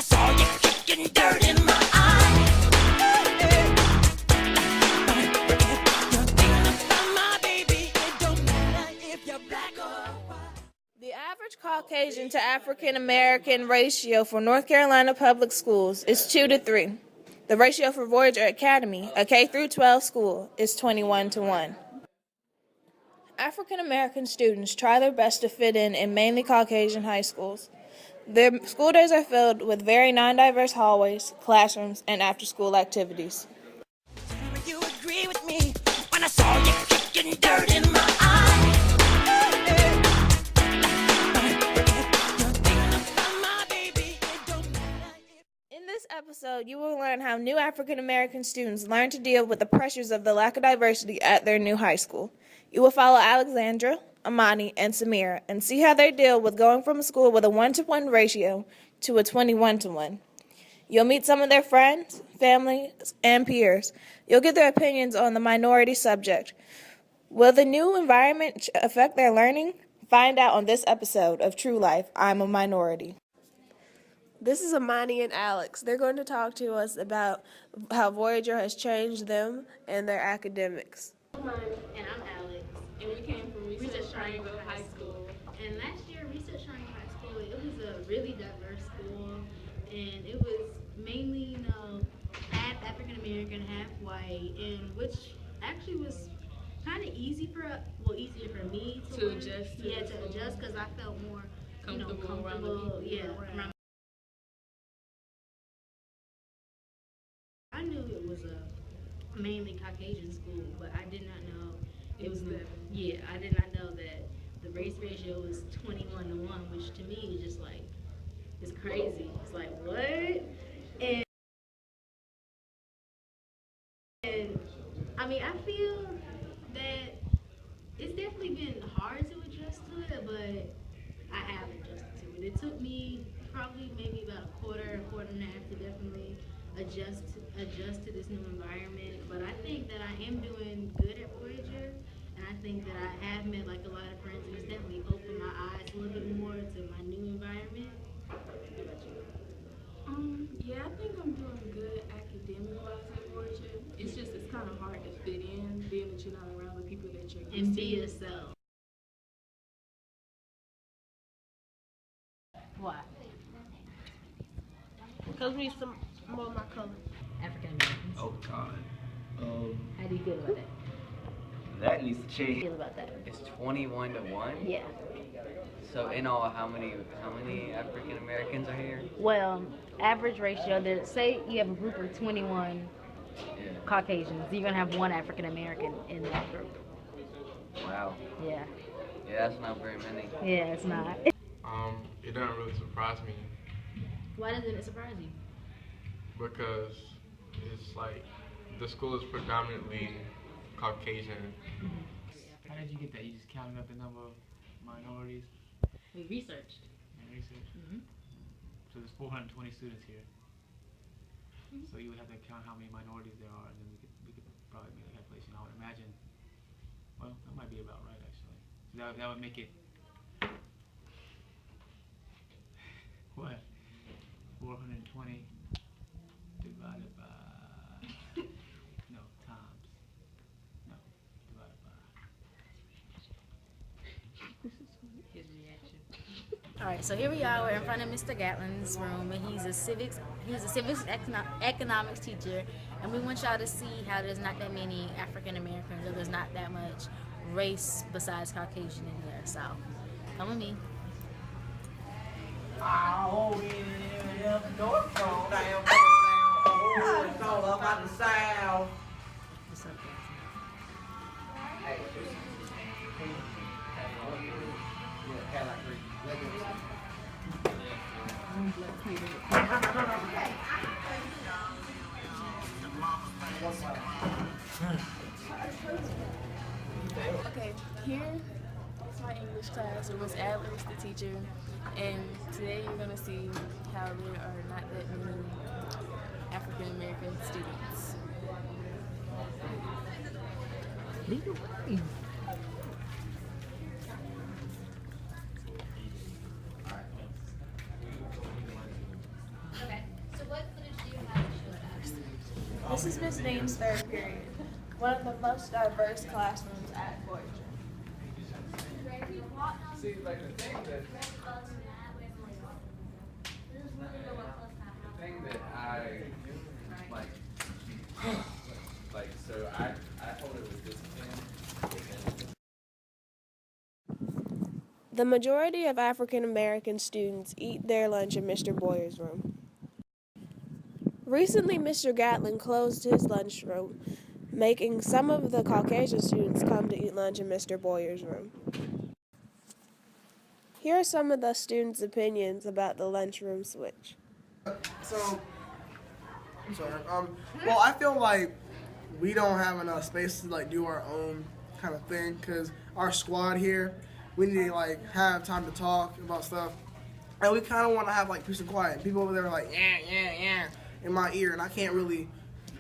saw you kicking dirt in my eye. You're thinking about my baby. It don't matter if you're black or white. The average Caucasian to African American ratio for North Carolina public schools is 2 to 3. The ratio for Voyager Academy, a K through 12 school, is 21 to 1. African American students try their best to fit in mainly Caucasian high schools. Their school days are filled with very non-diverse hallways, classrooms, and after-school activities. You agree with me when I saw you kicking dirt in my eye. In this episode, you will learn how new African American students learn to deal with the pressures of the lack of diversity at their new high school. You will follow Alexandra, Amani, and Samira and see how they deal with going from a school with a 1-to-1 ratio to a 21-to-1. You'll meet some of their friends, family, and peers. You'll get their opinions on the minority subject. Will the new environment affect their learning? Find out on this episode of True Life, I'm a Minority. This is Amani and Alex. They're going to talk to us about how Voyager has changed them and their academics. And I'm Alex. And we came from Research Triangle High School. And last year, Research Triangle High School, it was a really diverse school. And it was mainly, half African American, half white, and which actually was kind of easier for me To adjust to Yeah, the to school. adjust because I felt more Comfortable around the comfortable. people Yeah, around. around. I knew it was a mainly Caucasian school, but I did not know it was that. Yeah, I did not know that the race ratio was 21 to 1, which to me is just like, it's crazy. It's like, what? And I mean, I feel that it's definitely been hard to adjust to it, but I have adjusted to it. It took me probably maybe about a quarter and a half to definitely adjust to this new environment. But I think that I am doing good at Voyager, and I think that I have met like a lot of friends, and it's definitely opened my eyes a little bit more to my new environment. What about you? Yeah, I think I'm doing good academic-wise at Voyager. It's kind of hard to fit in, being that you're not around the people that you're used And to. be yourself. Why? Because we need some more of my color. African Americans. Oh God. How do you feel about that? That needs to change. Feel about that? It's 21 to 1. Yeah. So in all, how many African Americans are here? Well, average ratio, say you have a group of 21 Yeah. Caucasians, you're going to have one African American in that group. Wow. Yeah. Yeah, that's not very many. Yeah, it's not. It doesn't really surprise me Why doesn't it surprise you? because it's like the school is predominantly Caucasian. How did you get that? You just counted up the number of minorities We researched. and research? Mm-hmm. So there's 420 students here. So you would have to count how many minorities there are, and then we could probably make a calculation. I would imagine. Well, that might be about right actually. So that would make it what? 420 divided by times divided by. His reaction. All right, so here we are. We're in front of Mr. Gatlin's room, and he's a civics economics teacher, and we want y'all to see how there's not that many African Americans, or there's not that much race besides Caucasian in there. So, come with me. Oh, yeah, north down, oh, it's all up on the south. What's up, Okay, here is my English class with Miss Adler, the teacher, and today you're gonna see how there are not that many African American students. Okay. This is Miss Dean's third period, one of the most diverse classrooms at Voyager. See, like the thing that I like, so I hold it with discipline. The majority of African American students eat their lunch in Mr. Boyer's room. Recently, Mr. Gatlin closed his lunchroom, making some of the Caucasian students come to eat lunch in Mr. Boyer's room. Here are some of the students' opinions about the lunchroom switch. So, I'm sorry. Well, I feel like we don't have enough space to like do our own kind of thing because our squad here, we need to like have time to talk about stuff, and we kind of want to have like peace and quiet. People over there are like yeah in my ear, and I can't really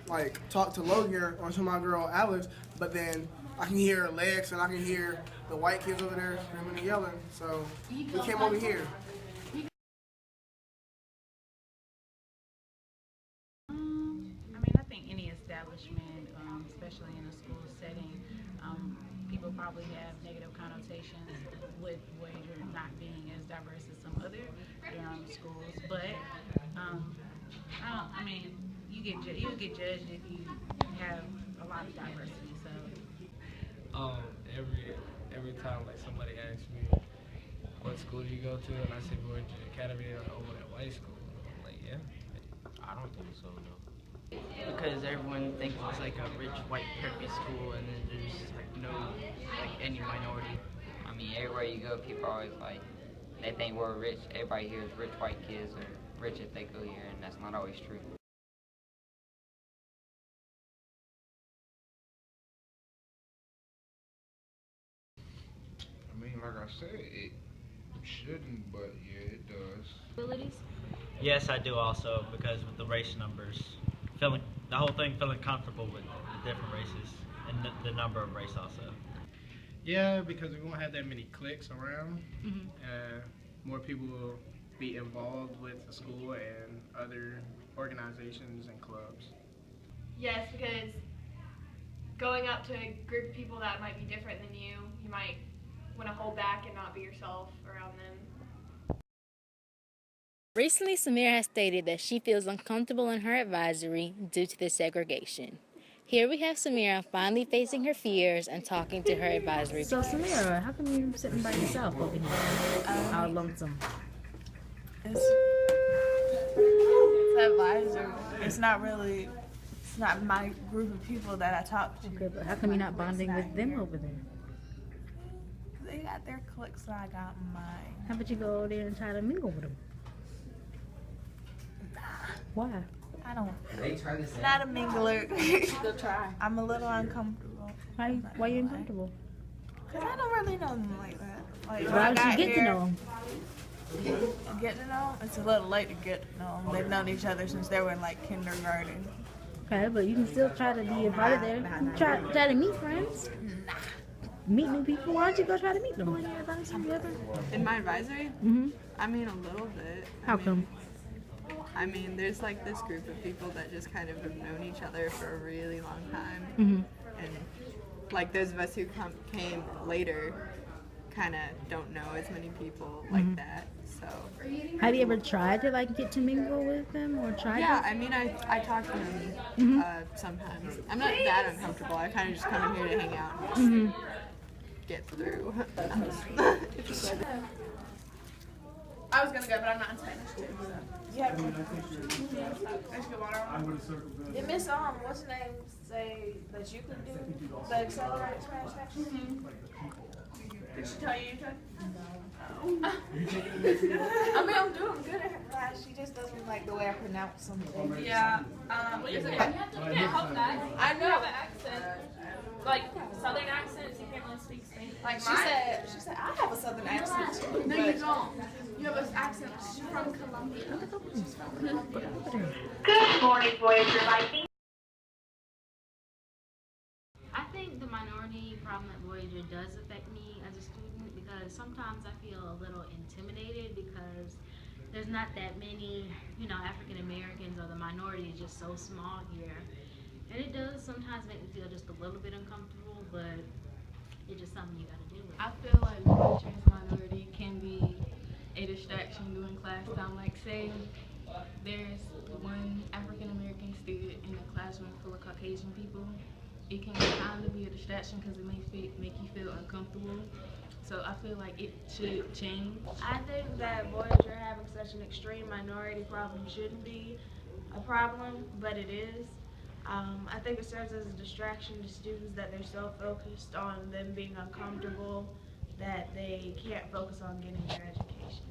like talk to Logan or to my girl Alex, but then I can hear Lex and I can hear the white kids over there screaming and yelling. So we came over here. I think any establishment, especially in a school setting, people probably have negative connotations with Voyager not being as diverse as some other schools. But you get judged if you have a lot of diversity. So every time like somebody asks me what school do you go to, and I say Voyager Academy, they're like, oh, that white school. I'm like, yeah. I don't think so, no. Because everyone thinks it's like a rich white preppy school, and then there's like no any minority. I mean, everywhere you go, people are always like, they think we're rich. Everybody here is rich white kids or rich if they go here, and that's not always true. I mean, like I said, it shouldn't, but yeah, it does. Abilities? Yes, I do also, because with the race numbers, feeling comfortable with the different races and the number of race also. Yeah, because we won't have that many cliques around. Mm-hmm. More people will be involved with the school and other organizations and clubs. Yes, because going up to a group of people that might be different than you, you might want to hold back and not be yourself around them. Recently, Samira has stated that she feels uncomfortable in her advisory due to the segregation. Here we have Samira finally facing her fears and talking to her advisory. So Samira, how come you're sitting by yourself over here? All lonesome. It's advisory. It's not my group of people that I talk to. Okay, but how come you're not bonding with them over there? They got their cliques and I got mine. How about you go over there and try to mingle with them? Why? I don't. They turn this Not a mingler. Go try. I'm a little uncomfortable. Why are you uncomfortable? Because I don't really know them like that. Like, Why would you get to know them? Get to know them? It's a little late to get to know them. They've known each other since they were in like kindergarten. Okay, but you can still try to be invited there. Try to meet friends. Meet new people. Why don't you go try to meet them? In my advisory? Mm-hmm. I mean, a little bit. How come? I mean, there's like this group of people that just kind of have known each other for a really long time. Mm-hmm. And like those of us who came later kind of don't know as many people like that. So. Have you ever tried to like get to mingle with them or try? Yeah, I mean, I talk to them sometimes. I'm not that uncomfortable. I kind of just come in here to hang out and get through. I was gonna go, but I'm not in Spanish too. So. Yeah. Did Miss what's her name say that you could do the accelerated Spanish section? Did she tell you to? No. I mean, I'm doing good at her class. She just doesn't like the way I pronounce some things. Yeah. You can't help that. I know. You have an accent. Like, southern accents, you can't really speak Spanish. Like she said, I have a southern accent too. No, you don't. You have an accent. She's from Colombia. Good morning, Voyager. I think the minority problem at Voyager does affect me as a student because sometimes I feel a little intimidated because there's not that many, African Americans or the minority is just so small here. And it does sometimes make me feel just a little bit uncomfortable, but it's just something you gotta deal with. I feel like being a trans minority can be a distraction during class time. Like, say there's one African American student in a classroom full of Caucasian people. It can kind of be a distraction because it may make you feel uncomfortable. So I feel like it should change. I think that Voyager having such an extreme minority problem shouldn't be a problem, but it is. I think it serves as a distraction to students that they're so focused on them being uncomfortable that they can't focus on getting their education.